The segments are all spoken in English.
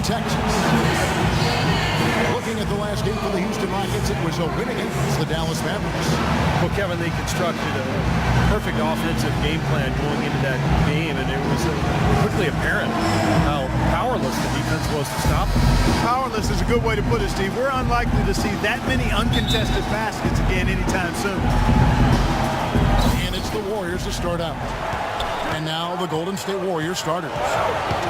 Texas. Looking at the last game for the Houston Rockets, it was a win against the Dallas Mavericks. Well, Kevin, they constructed a perfect offensive game plan going into that game, and it was quickly apparent how powerless the defense was to stop them. Powerless is a good way to put it, Steve. We're unlikely to see that many uncontested baskets again anytime soon. And it's the Warriors to start out. And now the Golden State Warriors starters.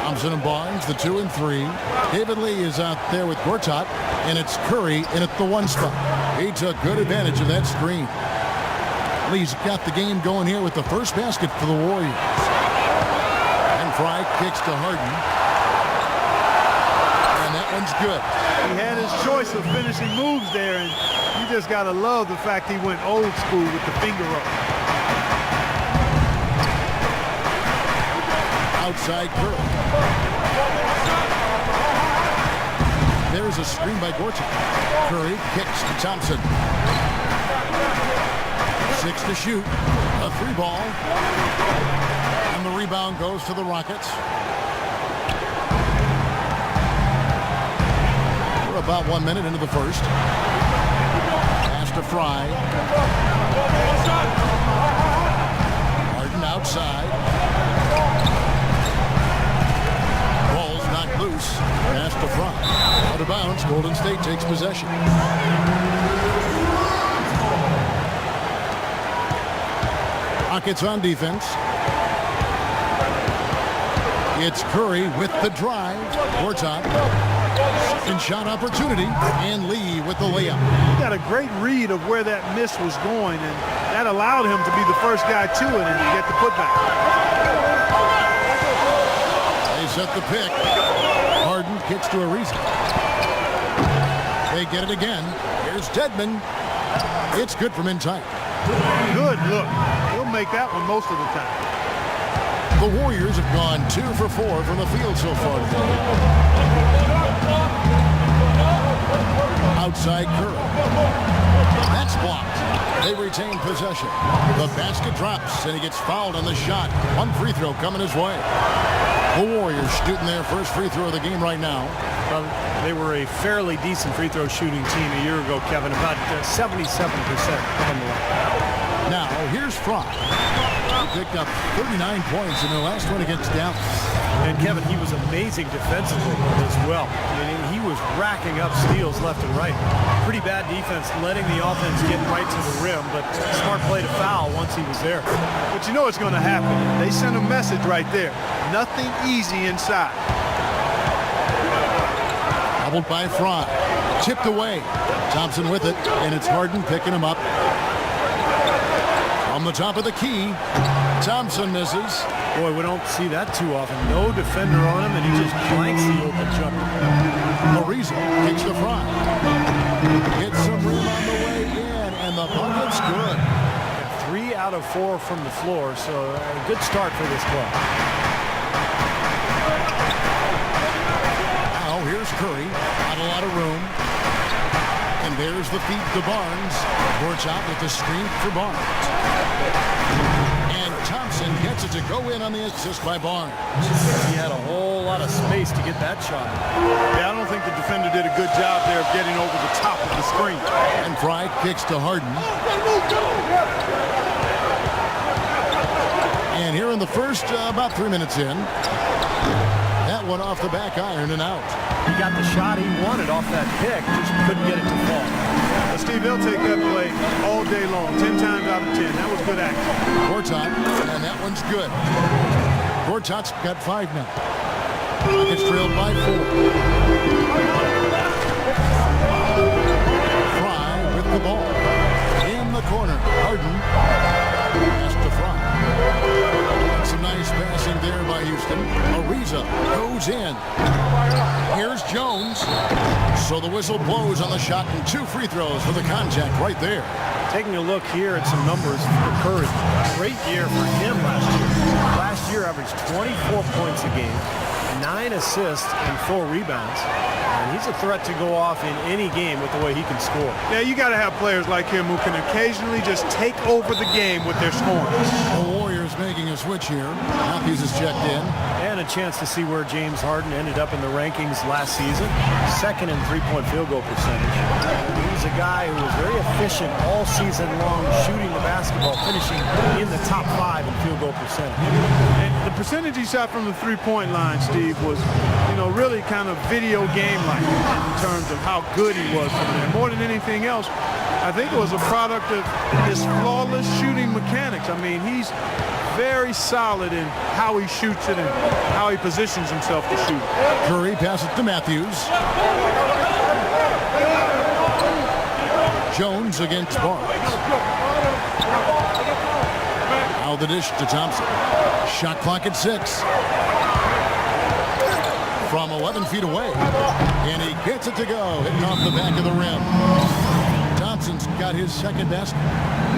Thompson and Barnes, the 2 and 3. David Lee is out there with Gortat, and it's Curry in at the 1 spot. He took good advantage of that screen. Lee's got the game going here with the first basket for the Warriors. And Fry kicks to Harden. And that one's good. He had his choice of finishing moves there, and you just got to love the fact he went old school with the finger roll. Outside Curry. There's a screen by Gortat. Curry kicks to Thompson. 6 to shoot. A 3 ball. And the rebound goes to the Rockets. We're about 1 minute into the first. Pass to Fry. Harden outside. Loose. Pass to Fry. Out of bounds. Golden State takes possession. Rockets on defense. It's Curry with the drive. Gortat. And shot opportunity. And Lee with the layup. He got a great read of where that miss was going, and that allowed him to be the first guy to it and get the putback. They set the pick. Harden kicks to Ariza. They get it again. Here's Dedmon. It's good from inside. Good look. He'll make that one most of the time. The Warriors have gone 2 for 4 from the field so far today. Outside Curry. That's blocked. They retain possession. The basket drops, and he gets fouled on the shot. 1 free throw coming his way. The Warriors shooting their first free throw of the game right now. Well, they were a fairly decent free throw shooting team a year ago, Kevin, about 77% from the line. Now, here's Fry. He picked up 39 points in the last one against Dallas. And, Kevin, he was amazing defensively as well. I mean, he was racking up steals left and right. Pretty bad defense, letting the offense get right to the rim, but smart play to foul once he was there. But you know what's going to happen. They sent a message right there. Nothing easy inside. Doubled by Fry. Tipped away. Thompson with it, and it's Harden picking him up. On the top of the key, Thompson misses. Boy, we don't see that too often. No defender on him, and he just blanks the open jumper. Ariza kicks to Fry. Gets some room on the way in, and the bucket's good. 3 out of 4 from the floor, so a good start for this club. Now here's Curry. Not a lot of room. And there's the feed to Barnes. Gortat with the screen for Barnes. And Thompson gets it to go in on the assist by Barnes. He had a whole lot of space to get that shot. Yeah, I don't think the defender did a good job there of getting over the top of the screen. And Fry kicks to Harden. And here in the first, about 3 minutes in, that one off the back iron and out. He got the shot he wanted off that pick, just couldn't get it to fall. Well, Steve, they'll take that play all day long, 10 times out of 10. That was good action. Gortat, and that one's good. Gortat's got 5 now. It's trailed by 4. Fry with the ball. In the corner, Harden. Pass to Fry. Some nice passing there by Houston. Ariza goes in. Here's Jones. So the whistle blows on the shot, and 2 free throws for the contact right there. Taking a look here at some numbers for Curry. Great year for him last year. Last year averaged 24 points a game, 9 assists and 4 rebounds. And he's a threat to go off in any game with the way he can score. Yeah, you got to have players like him who can occasionally just take over the game with their scoring. The Warriors making a switch here. Matthews is checked in. And a chance to see where James Harden ended up in the rankings last season. Second in three-point field goal percentage. He's a guy who was very efficient all season long shooting the basketball, finishing in the top 5 in field goal percentage. And the percentage he shot from the three-point line, Steve, was, really kind of video game-like in terms of how good he was from there. More than anything else, I think it was a product of his flawless shooting mechanics. I mean, he's very solid in how he shoots it and how he positions himself to shoot. Curry passes to Matthews. Jones against Barnes. Now the dish to Thompson. Shot clock at 6. From 11 feet away. And he gets it to go. Hitting off the back of the rim. Thompson's got his second basket.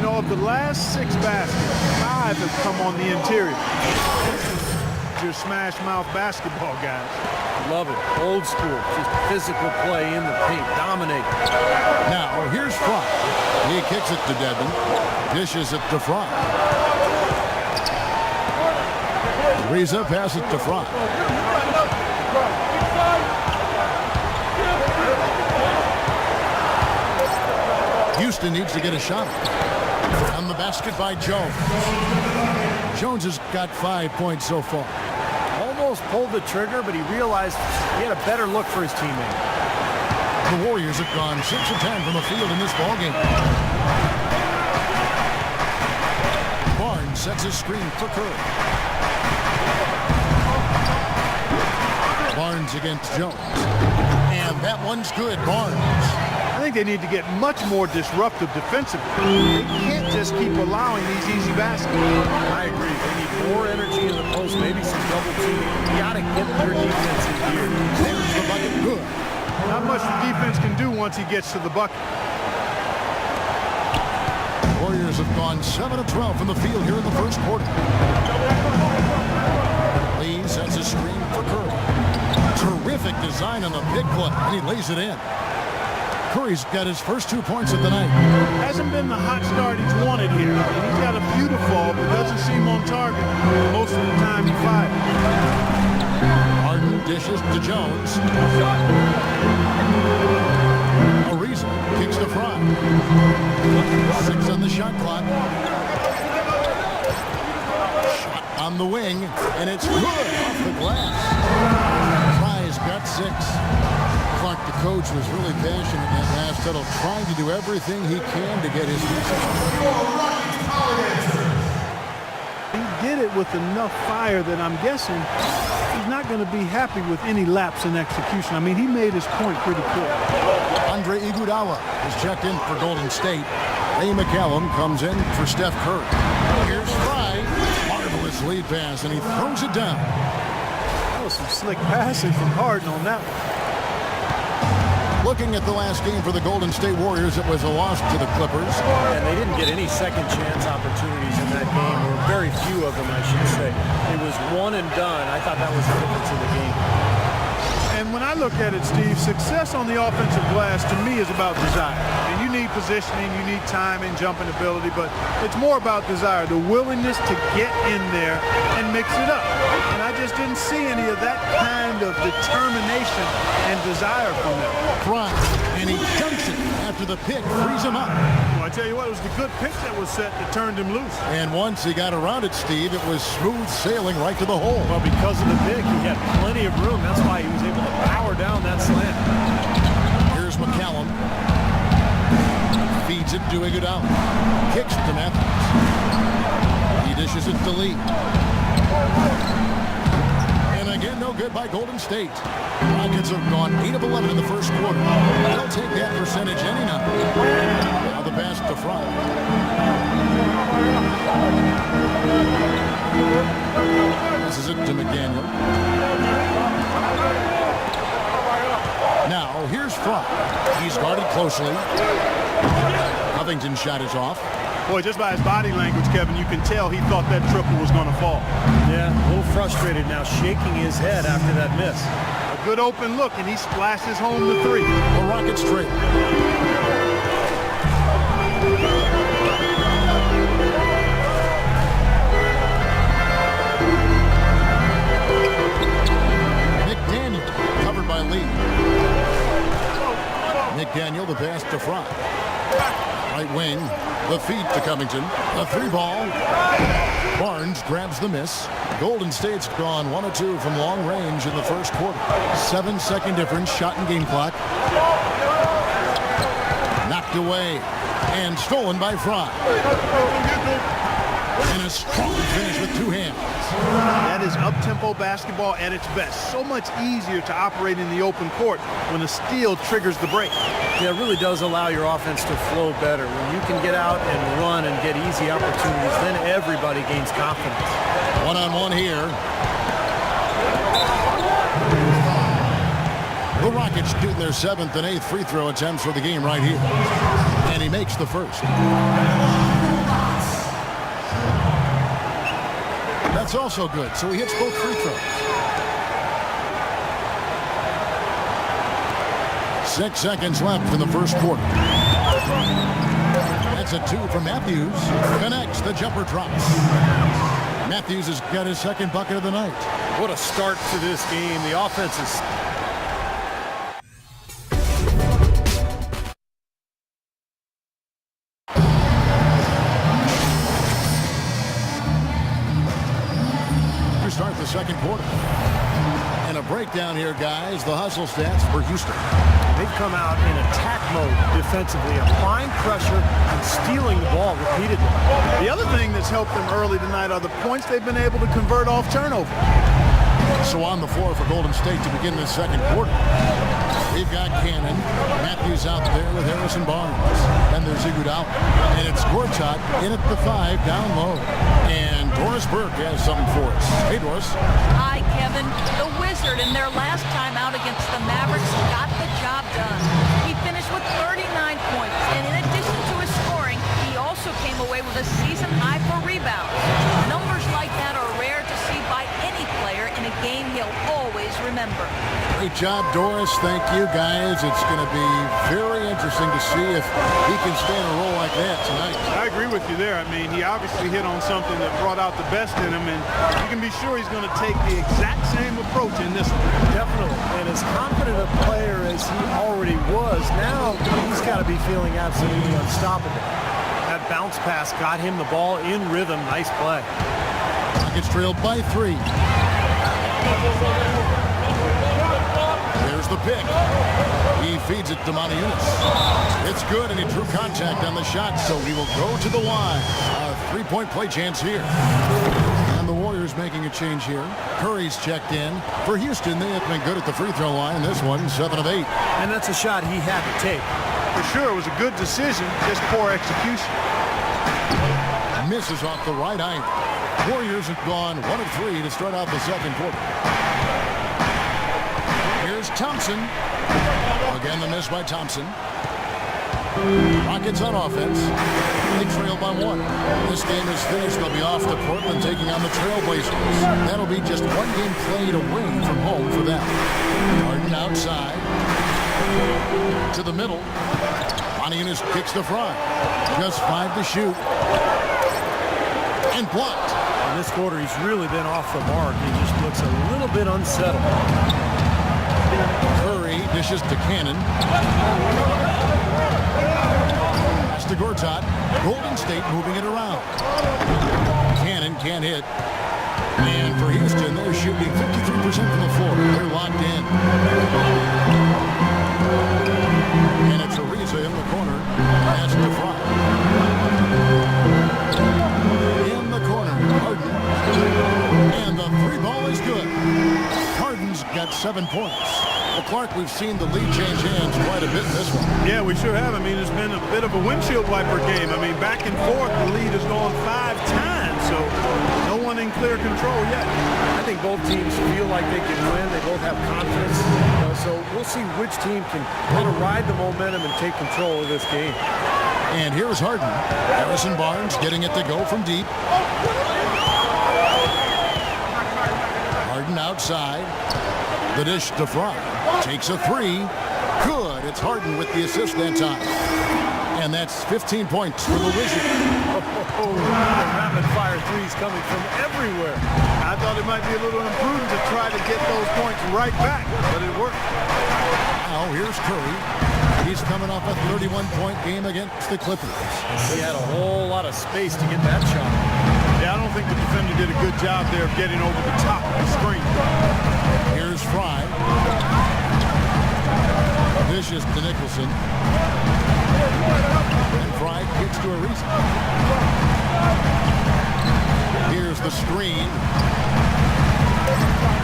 Of the last 6 baskets, 5 have come on the interior. Your smash mouth basketball guys. Love it. Old school. Just physical play in the paint. Dominate. Now here's Fry. He kicks it to Dedmon. Dishes it to Fry. Reza passes to Fry. Houston needs to get a shot. On the basket by Jones. Jones has got 5 points so far. Almost pulled the trigger, but he realized he had a better look for his teammate. The Warriors have gone 6 of 10 from the field in this ballgame. Barnes sets a screen for Curry. Barnes against Jones. And that one's good. Barnes. I think they need to get much more disruptive defensively. They can't just keep allowing these easy baskets. I agree. They need more energy in the post, maybe some double teaming. You got to get their defense in gear. There's the bucket. Good. Not much the defense can do once he gets to the bucket. Warriors have gone 7 of 12 from the field here in the first quarter. Lee sets a screen for Curry. Terrific design on the big play, and he lays it in. Curry's got his first 2 points of the night. Hasn't been the hot start he's wanted here. He's got a few to fall, but doesn't seem on target. Most of the time he fires. Harden dishes to Jones. Ariza kicks to Fry. 6 on the shot clock. Shot on the wing, and it's good off the glass. Fry's got 6. Clark, the coach, was really passionate in that last huddle, trying to do everything he can to get his team. He did it with enough fire that I'm guessing he's not going to be happy with any lapse in execution. I mean, he made his point pretty clear. Andre Iguodala is checked in for Golden State. Ray McCallum comes in for Steph Curry. Here's Fry. Marvelous lead pass, and he throws it down. That was some slick passing from Harden on that one. Looking at the last game for the Golden State Warriors, it was a loss to the Clippers. And they didn't get any second chance opportunities in that game, or very few of them, I should say. It was one and done. I thought that was the difference in the game. And when I look at it, Steve, success on the offensive glass to me is about desire. And you need positioning, you need timing, jumping ability, but it's more about desire, the willingness to get in there and mix it up. And I just didn't see any of that kind of determination and desire from them. Fry, and he dunks it after the pick frees him up. Well, I tell you what, it was the good pick that was set that turned him loose. And once he got around it, Steve, it was smooth sailing right to the hole. Well, because of the pick, he had plenty of room. That's why he was able to power down that slant. Here's McCallum. Feeds it to Iguodala. Kicks to Matthews. He dishes it to Lee. And again, no good by Golden State. Rockets have gone 8 of 11 in the first quarter. They'll take that percentage any night. Now the pass to Fry. This is it to McDaniel. Now, here's Fry. He's guarded closely. Covington's shot is off. Boy, just by his body language, Kevin, you can tell he thought that triple was going to fall. Yeah, a little frustrated now, shaking his head after that miss. A good open look, and he splashes home the three. The Rockets trail. McDaniel covered by Lee. McDaniel the pass to Fry. Right wing, the feed to Covington. A three ball. Barnes grabs the miss. Golden State's gone 1 of 2 from long range in the first quarter. 7-second difference, shot and game clock. Knocked away and stolen by Fry. And a strong finish with two hands. That is up-tempo basketball at its best. So much easier to operate in the open court when a steal triggers the break. Yeah, it really does allow your offense to flow better. When you can get out and run and get easy opportunities, then everybody gains confidence. One-on-one here. The Rockets shooting their 7th and 8th free throw attempts for the game right here. And he makes the first. That's also good, so he hits both free throws. 6 seconds left in the first quarter. That's a 2 from Matthews. Connects, the jumper drops. Matthews has got his second bucket of the night. What a start to this game. The offense is... Start the second quarter. And a breakdown here, guys. The hustle stats for Houston. They've come out in attack mode defensively, applying pressure and stealing the ball repeatedly. The other thing that's helped them early tonight are the points they've been able to convert off turnover. So on the floor for Golden State to begin this second quarter. We've got Cannon. Matthews out there with Harrison Barnes. And there's Iguodala. And it's Gortat in at the 5 down low. And Doris Burke has something for us. Hey, Doris. Hi, Kevin. The Wizard in their last time out against the Mavericks got the job done. He finished with 39 points. And in addition to his scoring, he also came away with a season high for rebounds. Numbers like that are rare to see by any player in a game he'll always remember. Great job, Doris. Thank you, guys. It's going to be very interesting to see if he can stay in a role like that tonight. I agree with you there. I mean, he obviously hit on something that brought out the best in him, and you can be sure he's going to take the exact same approach in this one. Definitely. And as confident a player as he already was, now he's got to be feeling absolutely unstoppable. That bounce pass got him the ball in rhythm. Nice play. Rockets trailed by 3. There's the pick. He feeds it to Montiunas. It's good, and he drew contact on the shot, so he will go to the line. A 3-point play chance here. And the Warriors making a change here. Curry's checked in. For Houston, they have been good at the free throw line. This one, 7 of 8. And that's a shot he had to take. For sure, it was a good decision, just poor execution. Misses off the right angle. Warriors have gone 1 of 3 to start out the second quarter. Here's Thompson. Again, the miss by Thompson. Rockets on offense. They trail by 1. This game is finished. They'll be off to Portland taking on the Trailblazers. That'll be just 1 game played away from home for them. Harden outside. To the middle. Montiunas kicks the front. Just 5 to shoot. And blocked. In this quarter, he's really been off the mark. He just looks a little bit unsettled. Curry dishes to Cannon. Pass to Gortat. Golden State moving it around. Cannon can't hit. And for Houston, they're shooting 53% from the floor. They're locked in. And it's Ariza in the corner. Pass to Fry. In the corner, Harden. And the 3 ball is good. Harden's got 7 points. Well, Clark, we've seen the lead change hands quite a bit in this one. Yeah, we sure have. I mean, it's been a bit of a windshield wiper game. I mean, back and forth, the lead has gone 5 times, so no one in clear control yet. I think both teams feel like they can win. They both have confidence. So we'll see which team can kind of ride the momentum and take control of this game. And here's Harden. Harrison Barnes getting it to go from deep. Harden outside. The dish to Fry. Takes a three. Good. It's Harden with the assist that time. And that's 15 points for the Wizards. Rapid-fire threes coming from everywhere. I thought it might be a little imprudent to try to get those points right back, but it worked. Now here's Curry. He's coming off a 31-point game against the Clippers. He had a whole lot of space to get that shot. Yeah, I don't think the defender did a good job there of getting over the top of the screen. Here's Fry. This is to Nicholson. And Fry kicks to Ariza. Here's the screen.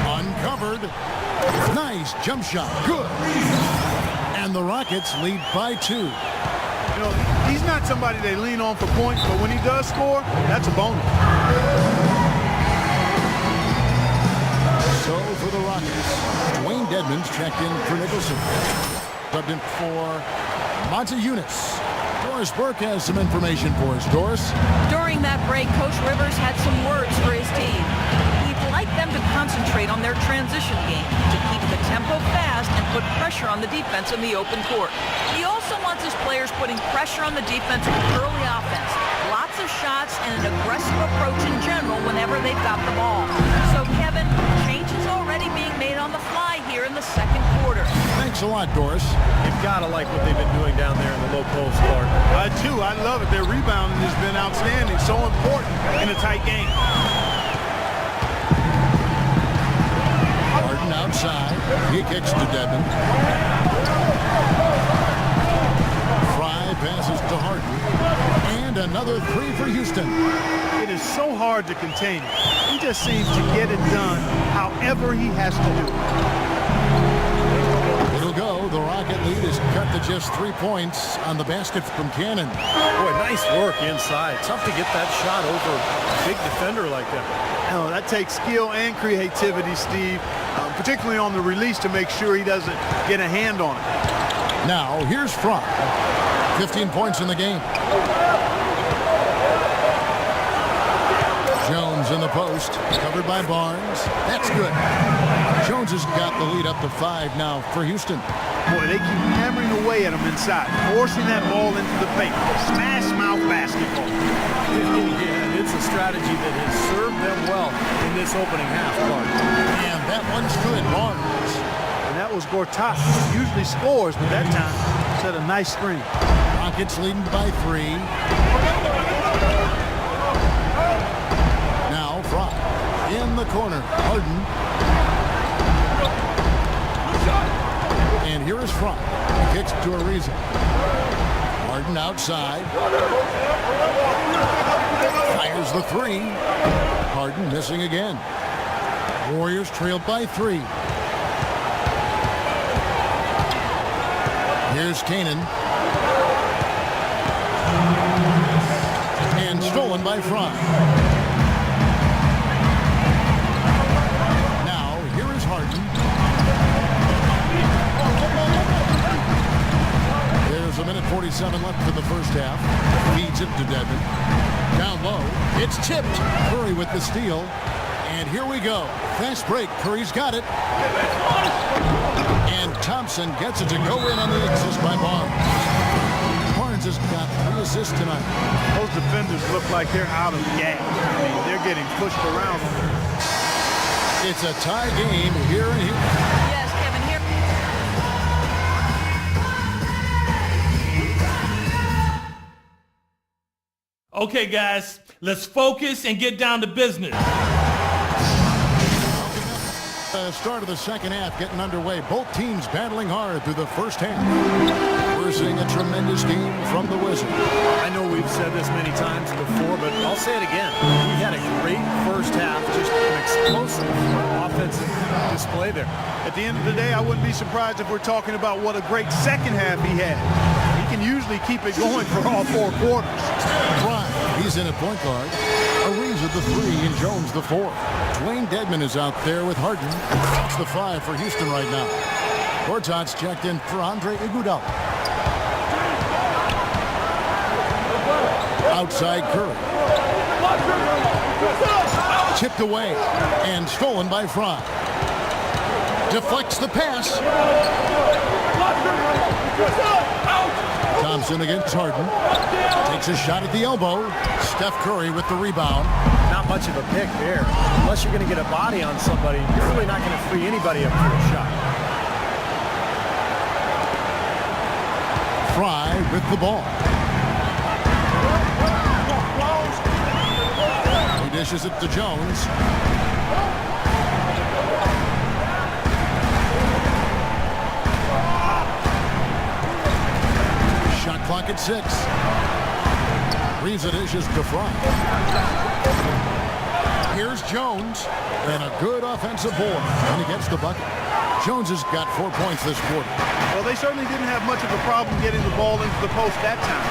Uncovered. Nice jump shot. Good. And the Rockets lead by 2. You know, he's not somebody they lean on for points, but when he does score, that's a bonus. So for the Rockets, Dwayne Dedmon's checked in for Nicholson. Subbed in for Monte Eunice. Doris Burke has some information for us. Doris? During that break, Coach Rivers had some words for his team. He'd like them to concentrate on their transition game, to keep the tempo fast and put pressure on the defense in the open court. He also wants his players putting pressure on the defense with early offense. Lots of shots and an aggressive approach in general whenever they've got the ball. So, Kevin, changes already being made on the fly here in the second quarter. Thanks a lot, Doris. You've got to like what they've been doing down there in the low post, Clark. I do. I love it. Their rebounding has been outstanding. So important in a tight game. Harden outside. He kicks to Dedmon. Fry passes to Harden. And another three for Houston. It is so hard to contain him. He just seems to get it done however he has to do it. It'll go. The Rocket lead is cut to just 3 points on the basket from Cannon. Boy, nice work inside. Tough to get that shot over a big defender like that. Oh, that takes skill and creativity, Steve, particularly on the release to make sure he doesn't get a hand on it. Now, here's Fry. 15 points in the game. Jones in the post, covered by Barnes. That's good. Jones has got the lead up to 5 now for Houston. Boy, they keep hammering away at him inside, forcing that ball into the paint. Smash mouth basketball. Yeah, it's a strategy that has served them well in this opening half, Clark. And that one's good. Barnes. And that was Gortat. Usually scores, but that time set a nice screen. Rockets leading by 3. Now Fry in the corner. Harden. And here is Fry. Kicks to Ariza. Harden outside. Fires the 3. Harden missing again. Warriors trailed by 3. Here's Canaan. And stolen by Fry. Now, here is Harden. There's a minute 47 left in the first half. Feeds it to Dedmon. Down low. It's tipped. Curry with the steal. And here we go. Fast break. Curry's got it. And Thompson gets it to go in on the assist by Barnes. Barnes has got 3 assists tonight. Those defenders look like they're out of gas. I mean, they're getting pushed around. It's a tie game here and here. Yes, Kevin, here. Okay, guys, let's focus and get down to business. Start of the second half getting underway. Both teams battling hard through the first half. We're seeing a tremendous game from the Wizards. I know we've said this many times before, but I'll say it again. He had a great first half, just an explosive offensive display there. At the end of the day, I wouldn't be surprised if we're talking about what a great second half he had. He can usually keep it going for all 4 quarters. Fry, he's in at point guard. Ariza the 3 and Jones the 4. Dwayne Dedmon is out there with Harden. That's the 5 for Houston right now. Gortat's checked in for Andre Iguodala. Outside Curry. Chipped away and stolen by Fry. Deflects the pass. Thompson against Harden. Takes a shot at the elbow. Steph Curry with the rebound. Not much of a pick there. Unless you're going to get a body on somebody, you're really not going to free anybody up for a shot. Fry with the ball. He dishes it to Jones. Shot clock at 6. Reeves it dishes to Fry. Here's Jones, and a good offensive board, and he gets the bucket. Jones has got 4 points this quarter. Well, they certainly didn't have much of a problem getting the ball into the post that time.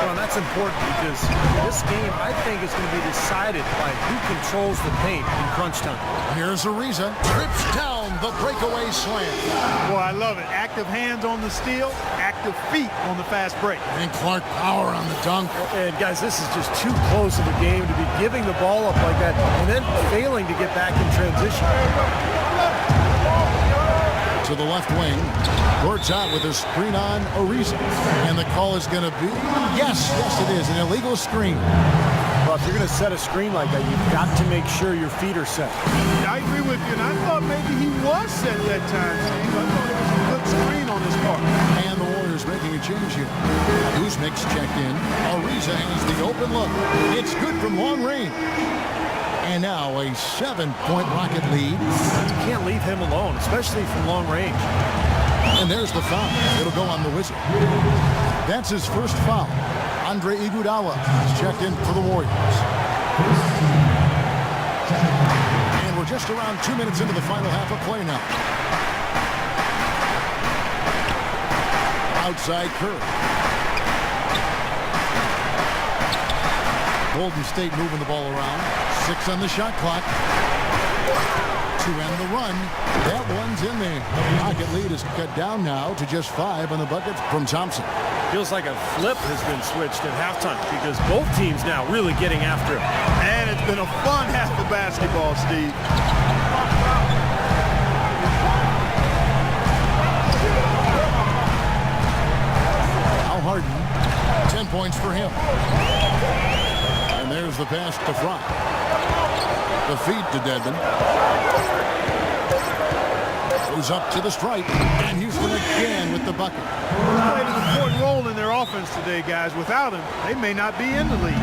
Well, that's important because this game, I think, is going to be decided by who controls the paint in crunch time. Here's Ariza. Trips down the breakaway slam. Boy, I love it. Active hands on the steal, active feet on the fast break. And Clark power on the dunk. And, guys, this is just too close of a game to be giving the ball up like that and then failing to get back in transition. To the left wing. Gortat with a screen on Ariza. And the call is going to be, yes, it is, an illegal screen. Well, if you're going to set a screen like that, you've got to make sure your feet are set. I agree with you, and I thought maybe he was set that time, Steve. I thought it was a good screen on his part. And the Warriors making a change here. Kuzmic's checked in. Ariza has the open look. It's good from long range. And now a 7-point Rocket lead. You can't leave him alone, especially from long range. And there's the foul. It'll go on the Wizard. That's his first foul. Andre Iguodala is checked in for the Warriors. And we're just around 2 minutes into the final half of play now. Outside Curry. Golden State moving the ball around. 6 on the shot clock. To end the run. That one's in there. Rocket lead is cut down now to just 5 on the bucket from Thompson. Feels like a flip has been switched at halftime because both teams now really getting after it. And it's been a fun half of basketball, Steve. Al Harden, 10 points for him. And there's the pass to Fry. The feed to Dedmon. Goes up to the stripe. And Houston again with the bucket. Played an important role in their offense today, guys. Without him, they may not be in the lead.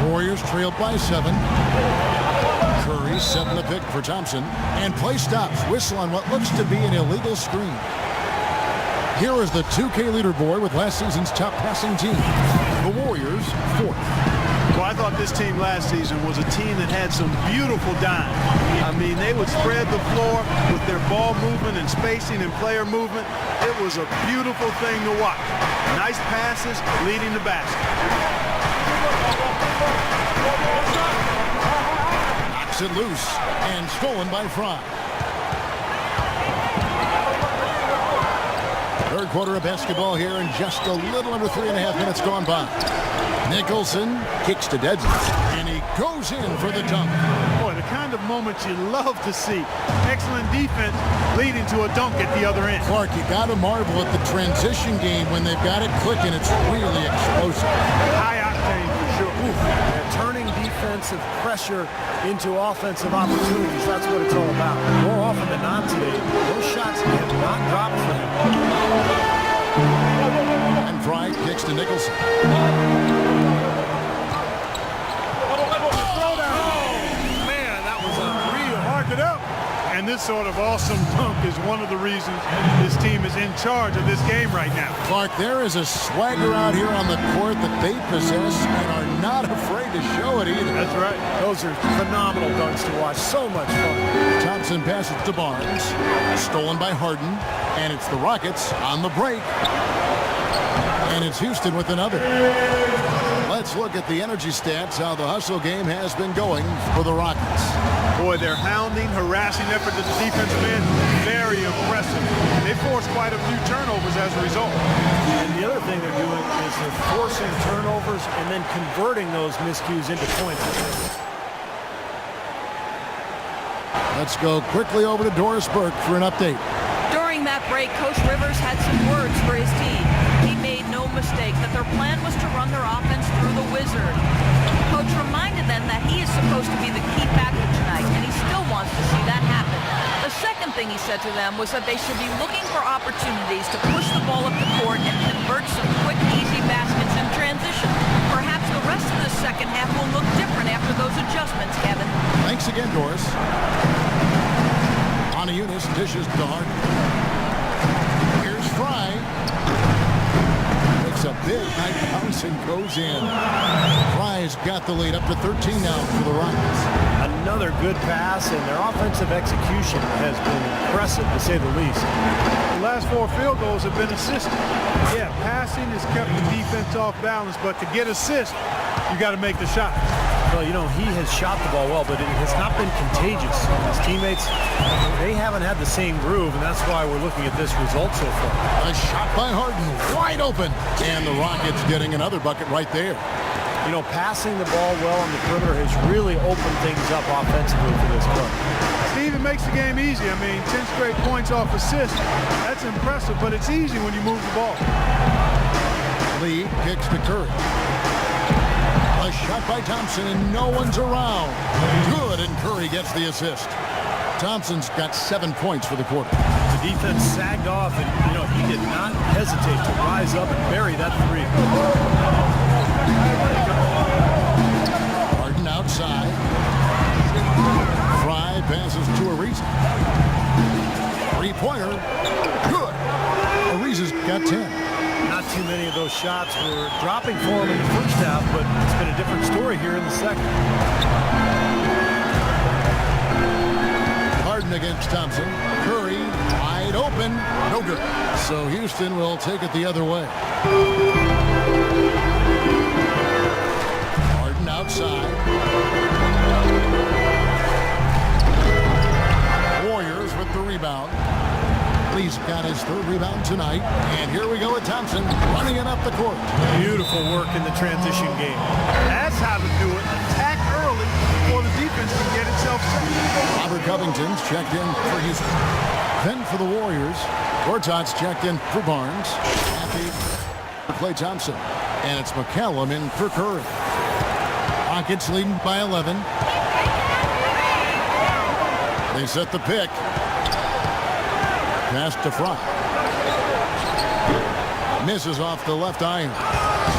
Warriors trailed by 7. Curry setting the pick for Thompson. And play stops. Whistle on what looks to be an illegal screen. Here is the 2K leaderboard with last season's top passing team. The Warriors, 4th. Well, I thought this team last season was a team that had some beautiful dimes. I mean, they would spread the floor with their ball movement and spacing and player movement. It was a beautiful thing to watch. Nice passes leading the basket. Knocks it loose and stolen by Fry. Third quarter of basketball here and just a little under 3.5 minutes gone by. Nicholson kicks to Dedmon, and he goes in for the dunk. Boy, the kind of moments you love to see. Excellent defense leading to a dunk at the other end. Clark, you got to marvel at the transition game when they've got it clicking. It's really explosive. High octane for sure. Yeah, turning defensive pressure into offensive opportunities. That's what it's all about. More often than not today, those shots have not dropped for him. And Fry kicks to Nicholson. And this sort of awesome dunk is one of the reasons this team is in charge of this game right now. Clark, there is a swagger out here on the court that they possess and are not afraid to show it either. That's right. Those are phenomenal dunks to watch. So much fun. Thompson passes to Barnes. Stolen by Harden. And it's the Rockets on the break. And it's Houston with another. let's look at the energy stats, how the hustle game has been going for the Rockets. Boy, their hounding, harassing effort to the defensive end, very impressive. They forced quite a few turnovers as a result. And the other thing they're doing is they're forcing turnovers and then converting those miscues into points. Let's go quickly over to Doris Burke for an update. During that break, Coach Rivers had some words for his team. He made no mistake that their plan was to run their offense through the Wizard. Coach reminded them that he is supposed to be the key factor tonight, and he still wants to see that happen. The second thing he said to them was that they should be looking for opportunities to push the ball up the court and convert some quick, easy baskets in transition. Perhaps the rest of the second half will look different after those adjustments, Kevin. Thanks again, Doris. On a Eunice dishes to Harden. Here's Fry. Makes a big night bounce and goes in. Fry's got the lead up to 13 now for the Rockets. Another good pass, and their offensive execution has been impressive, to say the least. The last 4 field goals have been assisted. Yeah, passing has kept the defense off balance, but to get assists, you got to make the shot. Well, you know, he has shot the ball well, but it has not been contagious. His teammates, they haven't had the same groove, and that's why we're looking at this result so far. A shot by Harden, wide open. And the Rockets getting another bucket right there. You know, passing the ball well on the perimeter has really opened things up offensively for this club. Steve, it makes the game easy. I mean, 10 straight points off assist. That's impressive, but it's easy when you move the ball. Lee kicks to Curry. A shot by Thompson, and no one's around. Good, and Curry gets the assist. Thompson's got 7 points for the quarter. The defense sagged off, and, you know, he did not hesitate to rise up and bury that three. Harden outside. Fry passes to Ariza. Three-pointer. Good. Ariza's got 10. Not too many of those shots were dropping for him in the first half, but it's been a different story here in the second. Harden against Thompson. Curry wide open. No good. So Houston will take it the other way. Harden outside. Warriors with the rebound. Lee's got his 3rd rebound tonight. And here we go with Thompson running it up the court. Beautiful work in the transition game. That's how to do it. Attack early before the defense can get itself set. Robert Covington's checked in for Houston. Then for the Warriors, Gortat's checked in for Barnes. Happy for Klay Thompson. And it's McCallum in for Curry. Rockets leading by 11. They set the pick. Pass to Fry. Misses off the left iron.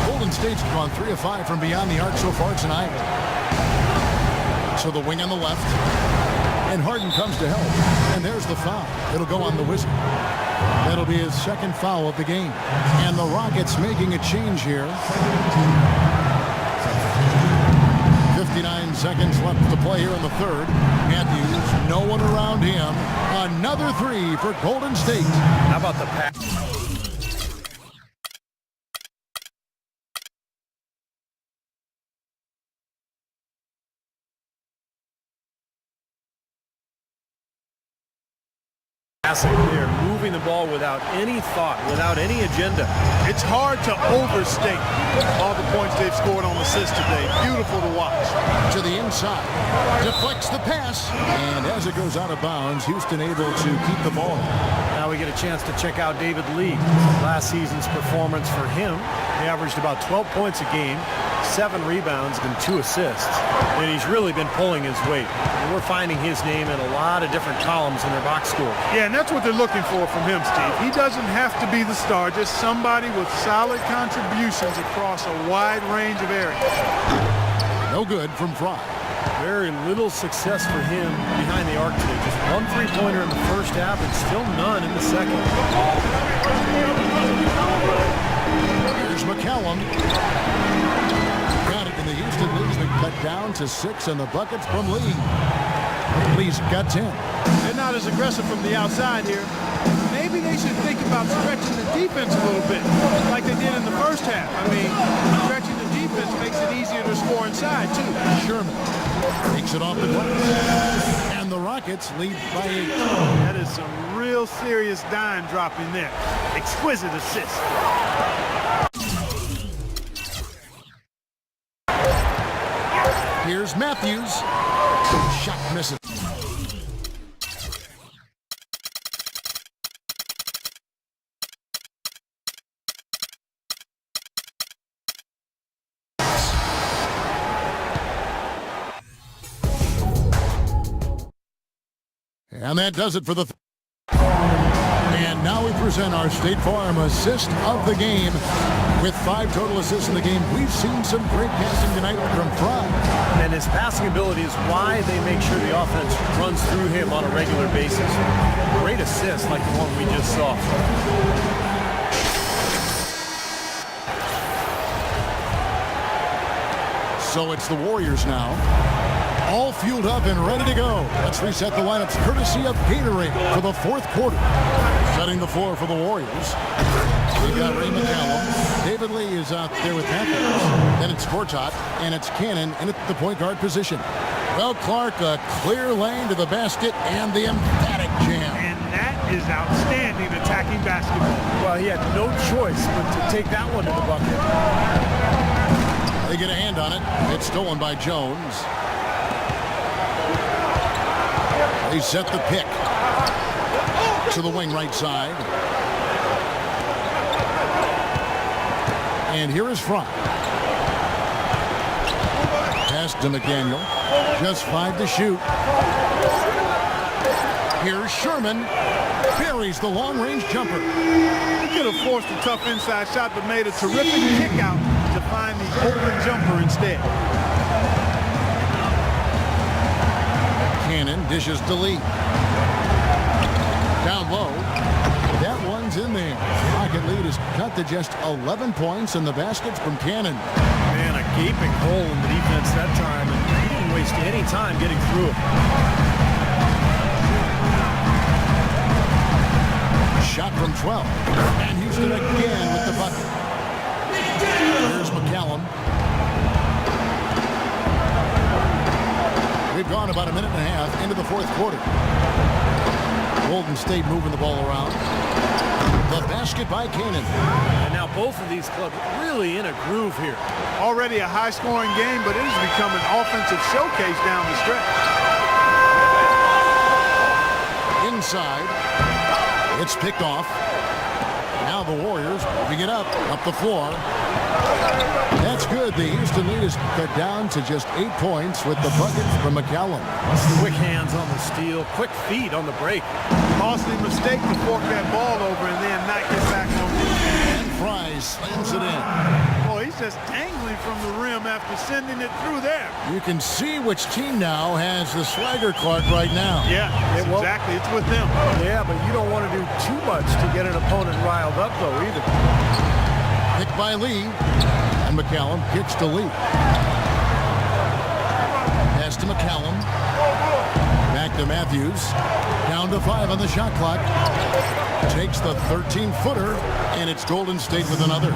Golden State's gone 3 of 5 from beyond the arc so far tonight. So the wing on the left. And Harden comes to help. And there's the foul. It'll go on the Wizard. That'll be his 2nd foul of the game. And the Rockets making a change here. 59 seconds left to play here in the 3rd. Matthews, no one around him. Another 3 for Golden State. How about the pass? They're moving the ball without any thought, without any agenda. It's hard to overstate all the points they've scored on assists today. Beautiful to watch. To the inside. Deflects the pass. And as it goes out of bounds, Houston able to keep the ball. Now we get a chance to check out David Lee. Last season's performance for him, he averaged about 12 points a game, 7 rebounds, and 2 assists. And he's really been pulling his weight. And we're finding his name in a lot of different columns in their box score. Yeah, and that's what they're looking for from him, Steve. He doesn't have to be the star, just somebody with solid contributions across a wide range of areas. No good from Fry. Very little success for him behind the arc today. Just 1 3-pointer in the first half and still none in the second. Here's McCallum. Got it, and the Houston lead's been cut down to 6, and the buckets from Lee. Lee's got 10. They're not as aggressive from the outside here. Maybe they should think about stretching the defense a little bit, like they did in the first half. I mean, stretching the defense defense makes it easier to score inside, too. Sherman takes it off the glass. And the Rockets lead by 8. That is some real serious dime dropping there. Exquisite assist. Here's Matthews. Shot misses. And that does it for the... And now we present our State Farm assist of the game. With 5 total assists in the game, we've seen some great passing tonight from Fry. And his passing ability is why they make sure the offense runs through him on a regular basis. Great assist like the one we just saw. So it's the Warriors now. All fueled up and ready to go. Let's reset the lineups courtesy of Gatorade for the 4th quarter. Setting the floor for the Warriors. We've got Ray McCallum. David Lee is out there with Matthews. Then it's Gortat, and it's Cannon in at the point guard position. Well, Clark, a clear lane to the basket and the emphatic jam. And that is outstanding attacking basketball. Well, he had no choice but to take that one to the bucket. They get a hand on it. It's stolen by Jones. They set the pick to the wing right side. And here is Fry. Pass to McDaniel. Just 5 to shoot. Here's Sherman. Buries the long-range jumper. He could have forced a tough inside shot, but made a terrific kick out to find the open jumper instead. Cannon dishes to Lee. Down low. That one's in there. Rocket lead is cut to just 11 points, and the basket's from Cannon. Man, a gaping hole in the defense that time, and he didn't waste any time getting through it. Shot from 12. And Houston again with the bucket. Here's McCallum. We've gone about a minute and a half into the 4th quarter. Golden State moving the ball around. The basket by Cannon. And now both of these clubs really in a groove here. Already a high-scoring game, but it has become an offensive showcase down the stretch. Inside. It's picked off. Now the Warriors moving it up the floor. That's good. The Houston lead is cut down to just 8 points with the bucket from McCallum. Quick hands on the steal, quick feet on the break. Costly mistake to fork that ball over and then not get back on defense. And Fry slams it in. Boy, he's just dangling from the rim after sending it through there. You can see which team now has the swagger, Clark, right now. Yeah, exactly. It's with them. Yeah, but you don't want to do too much to get an opponent riled up, though, either. Picked by Lee. And McCallum kicks to Lee. Pass to McCallum. Back to Matthews. Down to 5 on the shot clock. Takes the 13-footer, and it's Golden State with another.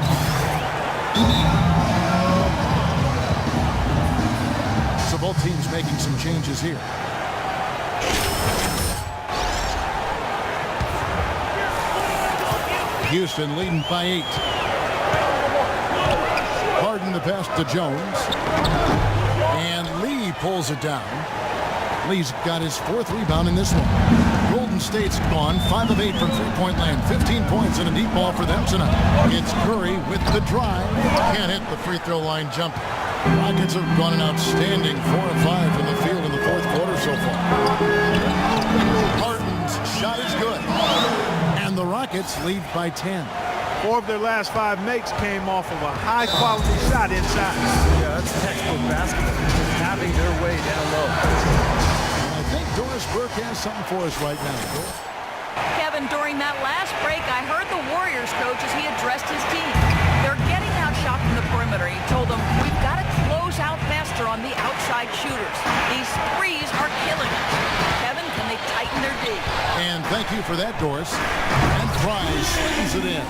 So both teams making some changes here. Houston leading by 8. Harden the pass to Jones. And Lee pulls it down. Lee's got his 4th rebound in this one. Golden State's gone 5 of 8 from three-point land. 15 points and a deep ball for them tonight. It's Curry with the drive. Can't hit the free throw line jumper. Rockets have gone an outstanding 4 of 5 from the field in the 4th quarter so far. Harden's shot is good. And the Rockets lead by 10. 4 of their last 5 makes came off of a high-quality shot inside. Yeah, that's textbook basketball. Having their way down low. I think Doris Burke has something for us right now. Kevin, during that last break, I heard the Warriors coach as he addressed his team. They're getting outshot from the perimeter. He told them, we've got to close out faster on the outside shooters. These threes are killing us. Kevin, can they tighten their D? And thank you for that, Doris. And Fry slings it in.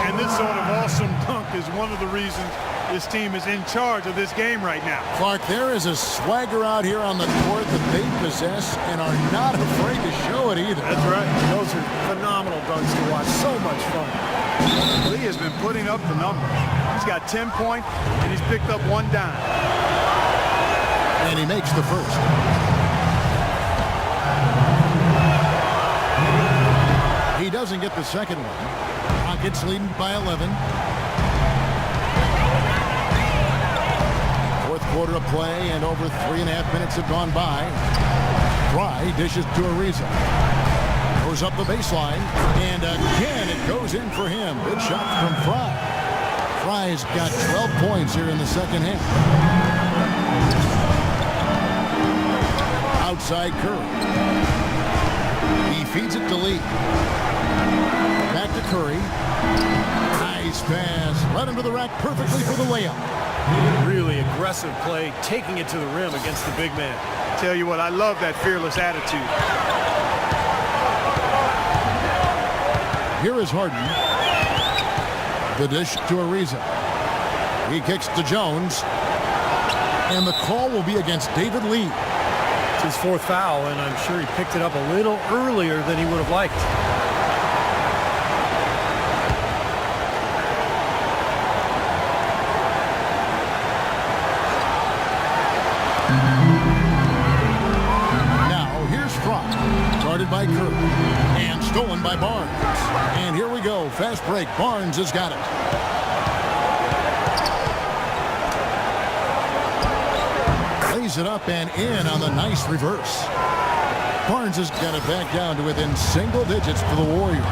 And this sort of awesome dunk is one of the reasons this team is in charge of this game right now. Clark, there is a swagger out here on the court that they possess and are not afraid to show it either. That's right. Those are phenomenal dunks to watch. So much fun. Lee has been putting up the numbers. He's got 10 points, and he's picked up 1 dime. And he makes the first. He doesn't get the second one. Rockets leading by 11. Fourth quarter of play, and over 3.5 minutes have gone by. Fry dishes to Ariza. Goes up the baseline, and again it goes in for him. Good shot from Fry. Fry's got 12 points here in the second half. Outside Curry. He feeds it to Lee. Back to Curry. Nice pass. Right into the rack perfectly for the layup. Really aggressive play, taking it to the rim against the big man. Tell you what, I love that fearless attitude. Here is Harden. The dish to Ariza. He kicks to Jones. And the call will be against David Lee. It's his 4th foul, and I'm sure he picked it up a little earlier than he would have liked. By Curry and stolen by Barnes. And here we go. Fast break. Barnes has got it. Lays it up and in on the nice reverse. Barnes has got it back down to within single digits for the Warriors.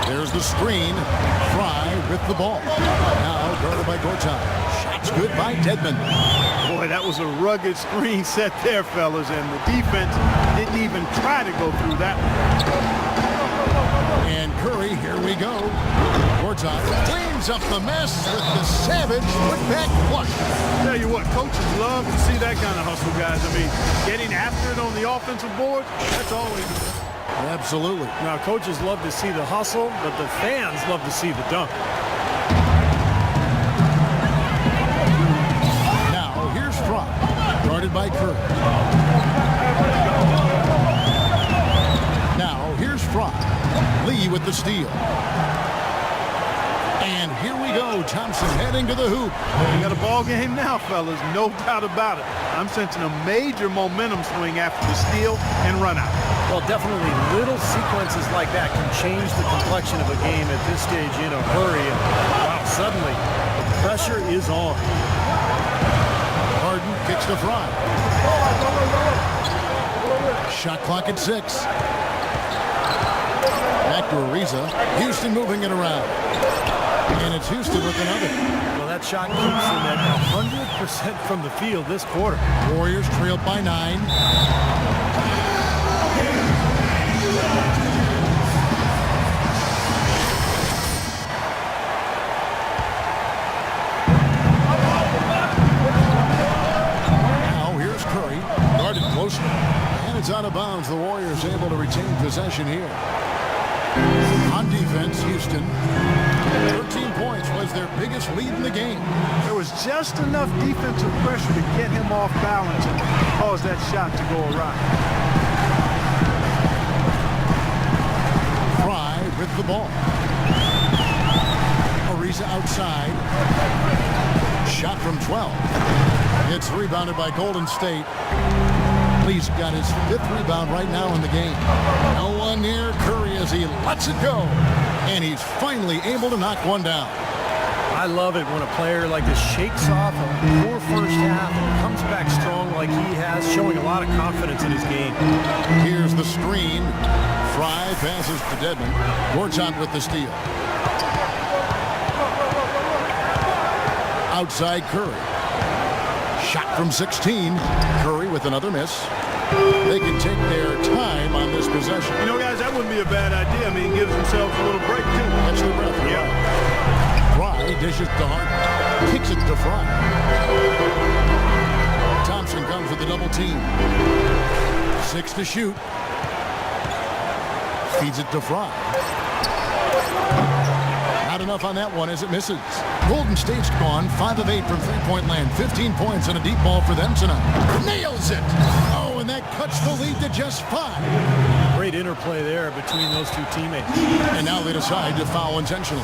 There's the screen. Fry with the ball. Now guarded by Gortat. Shots good by Dedmon. Boy, that was a rugged screen set there, fellas, and the defense didn't even try to go through that one. And Curry, here we go. Gortat cleans up the mess with the savage put-back flush. Tell you what, coaches love to see that kind of hustle, guys. I mean, getting after it on the offensive board, that's always... Absolutely. Now, coaches love to see the hustle, but the fans love to see the dunk. Now, here's Fry, guarded by Curry. Now, here's Fry. Lee with the steal. And here we go. Thompson heading to the hoop. We got a ball game now, fellas. No doubt about it. I'm sensing a major momentum swing after the steal and run out. Well, definitely little sequences like that can change the complexion of a game at this stage in a hurry. And wow, suddenly the pressure is on. Harden kicks to Fry. Shot clock at 6. Back to Ariza. Houston moving it around. And it's Houston with another. Well, that shot keeps them at 100% from the field this quarter. Warriors trailed by 9. And it's out of bounds. The Warriors able to retain possession here. On defense, Houston. 13 points was their biggest lead in the game. There was just enough defensive pressure to get him off balance and cause that shot to go awry. Fry with the ball. Ariza outside. Shot from 12. It's rebounded by Golden State. Lee's got his 5th rebound right now in the game. No one near Curry as he lets it go. And he's finally able to knock one down. I love it when a player like this shakes off a poor first half and comes back strong like he has, showing a lot of confidence in his game. Here's the screen. Fry passes to Dedmon. Gortat with the steal. Outside Curry. Shot from 16. Curry with another miss. They can take their time on this possession. You know, guys, that wouldn't be a bad idea. I mean, it gives themselves a little break, too. Catch the breath. Yeah. Fry dishes to Hart. Kicks it to Fry. Thompson comes with a double team. 6 to shoot. Feeds it to Fry. Not enough on that one as it misses. Golden State's gone 5 of 8 from three-point land. 15 points and a deep ball for them tonight. Nails it. Oh, and that cuts the lead to just 5. Great interplay there between those two teammates. And now they decide to foul intentionally.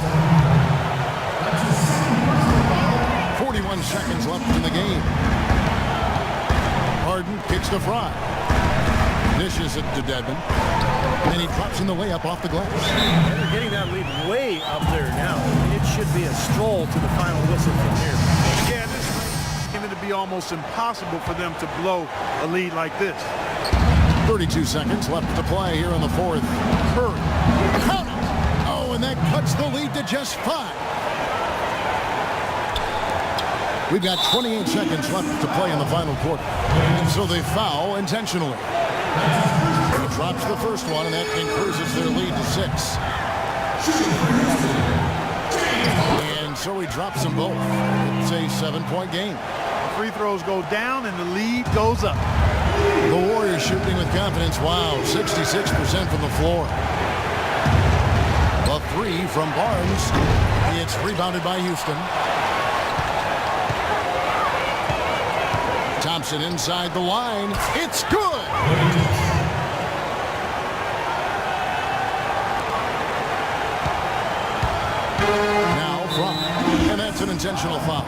41 seconds left in the game. Harden kicks the fry. Dishes it to Dedmon. And he drops in the layup off the glass. And they're getting that lead way up there now. It should be a stroll to the final whistle from here. Yeah, this is going to be almost impossible for them to blow a lead like this. 32 seconds left to play here in the fourth. Curry. Count it. Oh, and that cuts the lead to just 5. We've got 28 seconds left to play in the final quarter. And so they foul intentionally. He drops the first one, and that increases their lead to 6. And so he drops them both. It's a 7-point game. Free throws go down, and the lead goes up. The Warriors shooting with confidence. Wow, 66% from the floor. A 3 from Barnes. It's rebounded by Houston. Thompson inside the line. It's good. Now from, and that's an intentional foul.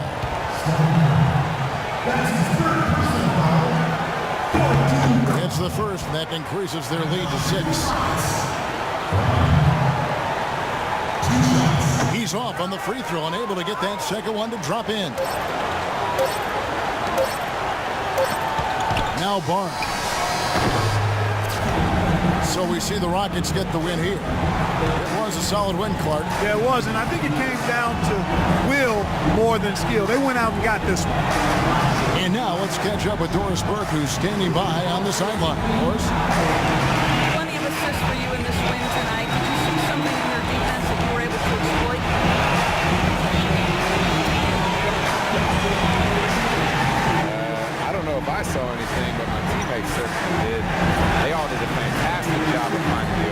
It's the first, and that increases their lead to 6. He's off on the free throw, unable to get that second one to drop in. Now Barnes. So we see the Rockets get the win here. It was a solid win, Clark. Yeah, it was, and I think it came down to will more than skill. They went out and got this one. And now let's catch up with Doris Burke, who's standing by on the sideline. Doris? Plenty of assists for you in this win tonight. Did you see something in their defense that you were able to exploit? I don't know if I saw anything, but my teammates certainly did. They all did a fantastic job of finding the